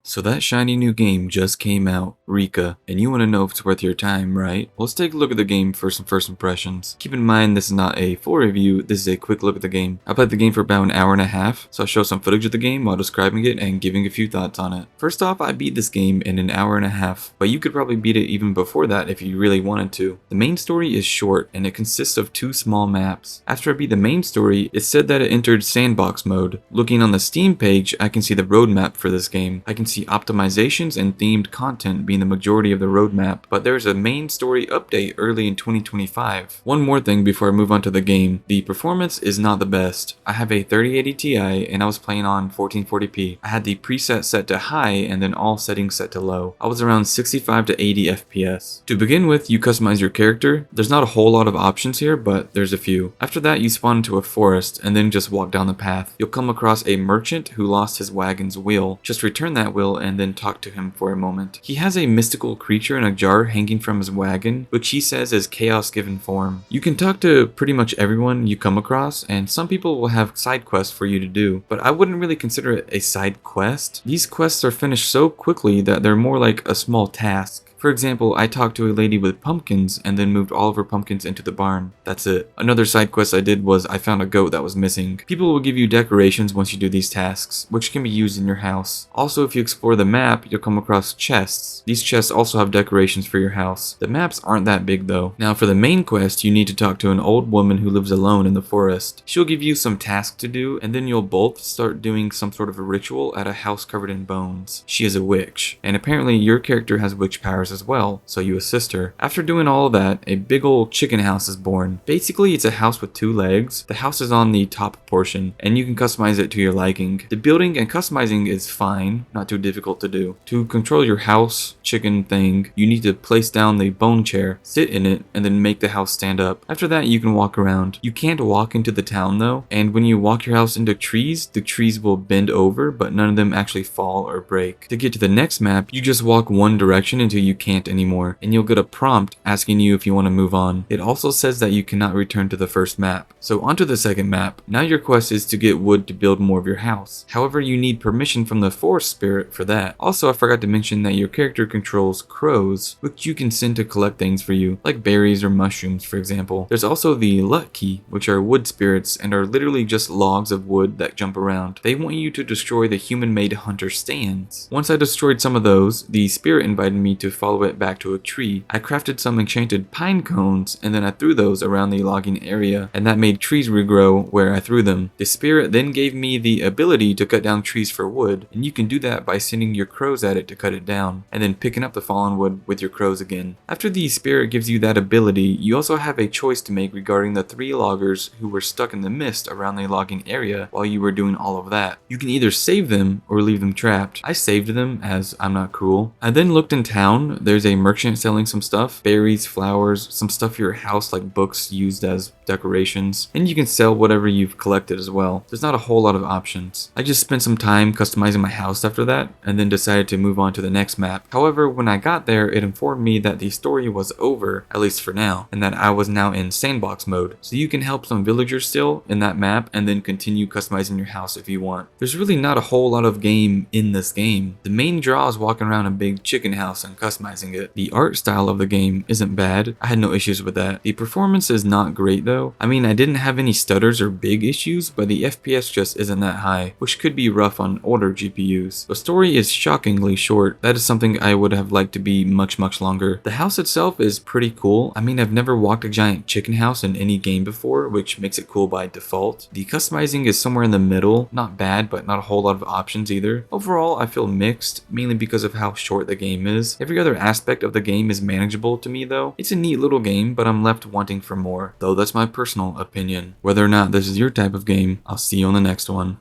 So that shiny new game just came out, REKA, and you want to know if it's worth your time, right? Well, let's take a look at the game for some first impressions. Keep in mind this is not a full review, this is a quick look at the game. I played the game for about an hour and a half, so I'll show some footage of the game while describing it and giving a few thoughts on it. First off, I beat this game in an hour and a half, but you could probably beat it even before that if you really wanted to. The main story is short, and it consists of 2 small maps. After I beat the main story, it said that it entered sandbox mode. Looking on the Steam page, I can see the roadmap for this game. I can see optimizations and themed content being the majority of the roadmap, but there's a main story update early in 2025. One more thing before I move on to the game, the performance is not the best. I have a 3080 Ti and I was playing on 1440p. I had the preset set to high and then all settings set to low. I was around 65 to 80 FPS. To begin with, you customize your character. There's not a whole lot of options here, but there's a few. After that, you spawn into a forest and then just walk down the path. You'll come across a merchant who lost his wagon's wheel. Just return that wheel and then talk to him for a moment. He has a mystical creature in a jar hanging from his wagon, which he says is chaos given form. You can talk to pretty much everyone you come across, and some people will have side quests for you to do, but I wouldn't really consider it a side quest. These quests are finished so quickly that they're more like a small task. For example, I talked to a lady with pumpkins and then moved all of her pumpkins into the barn. That's it. Another side quest I did was I found a goat that was missing. People will give you decorations once you do these tasks, which can be used in your house. Also, if you explore the map, you'll come across chests. These chests also have decorations for your house. The maps aren't that big though. Now for the main quest, you need to talk to an old woman who lives alone in the forest. She'll give you some tasks to do, and then you'll both start doing some sort of a ritual at a house covered in bones. She is a witch, and apparently your character has witch powers as well, so you assist her. After doing all of that, a big old chicken house is born. Basically, it's a house with 2 legs. The house is on the top portion, and you can customize it to your liking. The building and customizing is fine, not too difficult to do. To control your house chicken thing, you need to place down the bone chair, sit in it, and then make the house stand up. After that, you can walk around. You can't walk into the town though, and when you walk your house into trees, the trees will bend over, but none of them actually fall or break. To get to the next map, you just walk one direction until you can't anymore, and you'll get a prompt asking you if you want to move on. It also says that you cannot return to the first map. So onto the second map. Now your quest is to get wood to build more of your house. However, you need permission from the forest spirit for that. Also, I forgot to mention that your character controls crows, which you can send to collect things for you, like berries or mushrooms, for example. There's also the luck key, which are wood spirits and are literally just logs of wood that jump around. They want you to destroy the human-made hunter stands. Once I destroyed some of those, the spirit invited me to follow it back to a tree. I crafted some enchanted pine cones and then I threw those around the logging area, and that made trees regrow where I threw them. The spirit then gave me the ability to cut down trees for wood, and you can do that by sending your crows at it to cut it down, and then picking up the fallen wood with your crows again. After the spirit gives you that ability, you also have a choice to make regarding the 3 loggers who were stuck in the mist around the logging area while you were doing all of that. You can either save them or leave them trapped. I saved them as I'm not cruel. I then looked in town. There's a merchant selling some stuff, berries, flowers, some stuff for your house like books used as decorations, and you can sell whatever you've collected as well. There's not a whole lot of options. I just spent some time customizing my house after that, and then decided to move on to the next map. However, when I got there, it informed me that the story was over, at least for now, and that I was now in sandbox mode. So you can help some villagers still in that map and then continue customizing your house if you want. There's really not a whole lot of game in this game. The main draw is walking around a big chicken house and customizing it. The art style of the game isn't bad. I had no issues with that. The performance is not great though. I mean, I didn't have any stutters or big issues, but the FPS just isn't that high, which could be rough on older GPUs. The story is shockingly short. That is something I would have liked to be much longer. The house itself is pretty cool. I mean, I've never walked a giant chicken house in any game before, which makes it cool by default. The customizing is somewhere in the middle. Not bad, but not a whole lot of options either. Overall, I feel mixed, mainly because of how short the game is. Every other aspect of the game is manageable to me though. It's a neat little game, but I'm left wanting for more. Though that's my personal opinion. Whether or not this is your type of game, I'll see you on the next one.